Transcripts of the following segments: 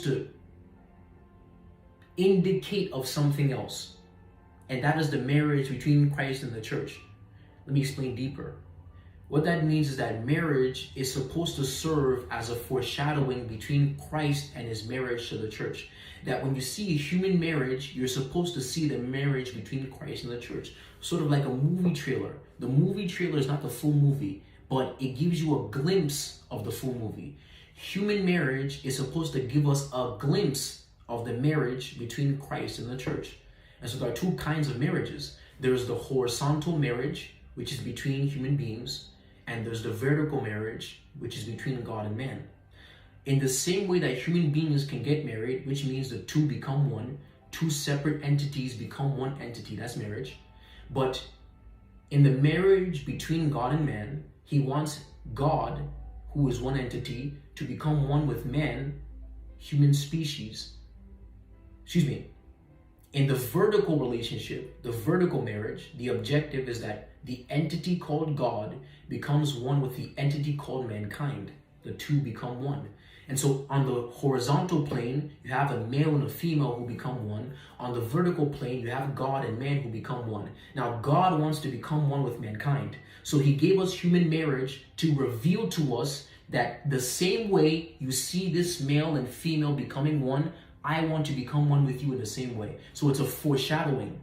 to indicate of something else, and that is the marriage between Christ and the church. Let me explain deeper. What that means is that marriage is supposed to serve as a foreshadowing between Christ and his marriage to the church. That when you see a human marriage, you're supposed to see the marriage between Christ and the church. Sort of like a movie trailer. The movie trailer is not the full movie, but it gives you a glimpse of the full movie. Human marriage is supposed to give us a glimpse of the marriage between Christ and the church. And so there are two kinds of marriages. There's the horizontal marriage, which is between human beings, and there's the vertical marriage, which is between God and man. In the same way that human beings can get married, which means the two become one, two separate entities become one entity, that's marriage. But in the marriage between God and man, he wants God, who is one entity, to become one with man, human species. In the vertical relationship, the vertical marriage, the objective is that the entity called God becomes one with the entity called mankind. The two become one. And so on the horizontal plane, you have a male and a female who become one. On the vertical plane, you have God and man who become one. Now, God wants to become one with mankind. So he gave us human marriage to reveal to us that the same way you see this male and female becoming one, I want to become one with you in the same way. So it's a foreshadowing.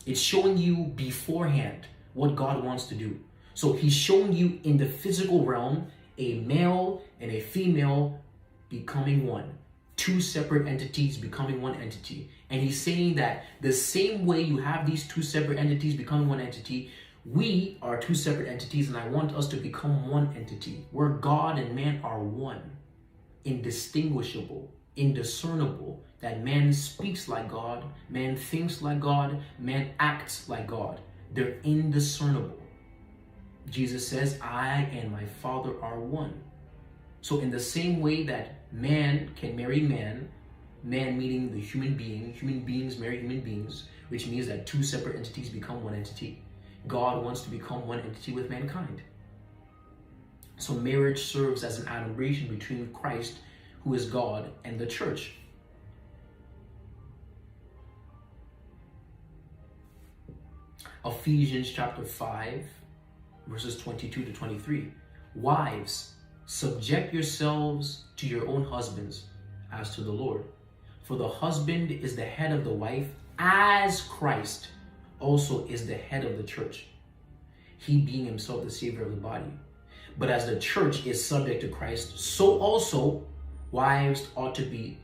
It's showing you beforehand what God wants to do. So he's showing you in the physical realm a male and a female becoming one. Two separate entities becoming one entity. And he's saying that the same way you have these two separate entities becoming one entity, we are two separate entities, and I want us to become one entity where God and man are one, indistinguishable, indiscernible, that man speaks like God, man thinks like God, man acts like God. They're indiscernible. Jesus says, I and my Father are one. So in the same way that man can marry man, man meaning the human being, human beings marry human beings, which means that two separate entities become one entity, God wants to become one entity with mankind. So marriage serves as an adumbration between Christ, who is God, and the church. Ephesians chapter 5, verses 22 to 23. Wives, subject yourselves to your own husbands as to the Lord. For the husband is the head of the wife, as Christ also is the head of the church, he being himself the Savior of the body. But as the church is subject to Christ, so also wives ought to be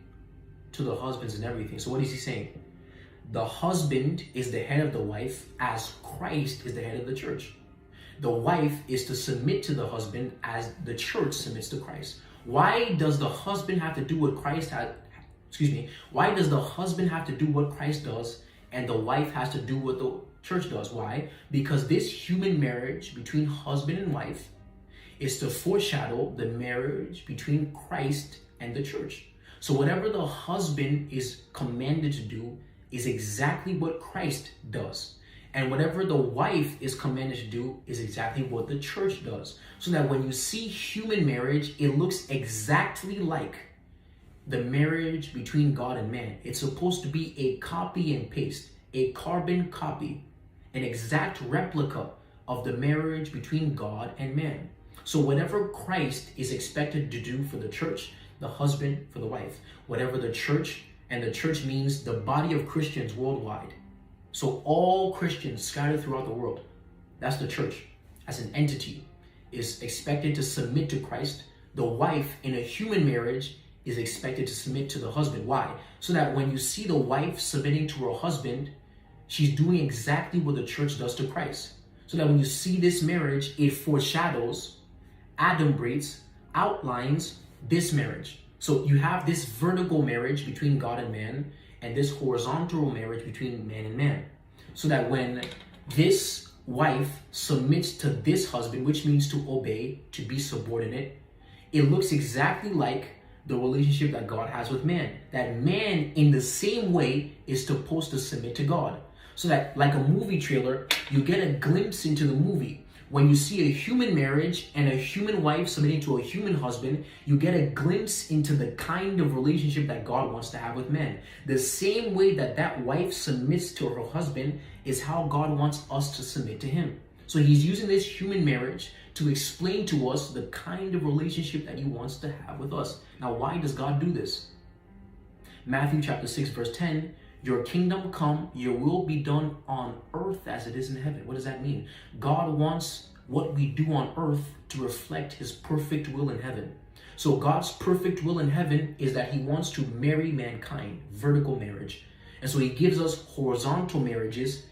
to the husbands in everything. So what is he saying? The husband is the head of the wife, as Christ is the head of the church. The wife is to submit to the husband as the church submits to Christ. Why does the husband have to do what Christ had? Why does the husband have to do what Christ does and the wife has to do what the church does? Why? Because this human marriage between husband and wife is to foreshadow the marriage between Christ and the church. So whatever the husband is commanded to do is exactly what Christ does. And whatever the wife is commanded to do is exactly what the church does. So that when you see human marriage, it looks exactly like the marriage between God and man. It's supposed to be a copy and paste, a carbon copy, an exact replica of the marriage between God and man. So whatever Christ is expected to do for the church, the husband for the wife, whatever the church, and the church means the body of Christians worldwide. So all Christians scattered throughout the world, that's the church as an entity, is expected to submit to Christ. The wife in a human marriage is expected to submit to the husband. Why? So that when you see the wife submitting to her husband, she's doing exactly what the church does to Christ. So that when you see this marriage, it foreshadows, adumbrates, outlines this marriage. So you have this vertical marriage between God and man, and this horizontal marriage between man and man. So that when this wife submits to this husband, which means to obey, to be subordinate, it looks exactly like the relationship that God has with man. That man, in the same way, is supposed to submit to God. So that, like a movie trailer, you get a glimpse into the movie. When you see a human marriage and a human wife submitting to a human husband, you get a glimpse into the kind of relationship that God wants to have with men. The same way that that wife submits to her husband is how God wants us to submit to him. So he's using this human marriage to explain to us the kind of relationship that he wants to have with us. Now, why does God do this? Matthew chapter 6, verse 10, your kingdom come, your will be done on earth as it is in heaven. What does that mean? God wants what we do on earth to reflect his perfect will in heaven. So God's perfect will in heaven is that he wants to marry mankind, vertical marriage. And so he gives us horizontal marriages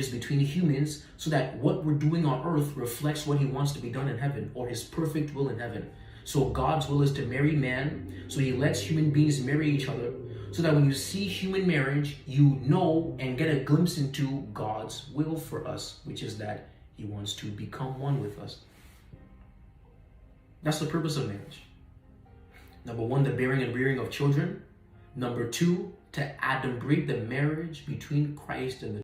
between humans, so that what we're doing on earth reflects what he wants to be done in heaven, or his perfect will in heaven. So God's will is to marry man, so he lets human beings marry each other, so that when you see human marriage, you know and get a glimpse into God's will for us, which is that he wants to become one with us. That's the purpose of marriage. Number one, the bearing and rearing of children. Number two, to adumbrate the marriage between Christ and the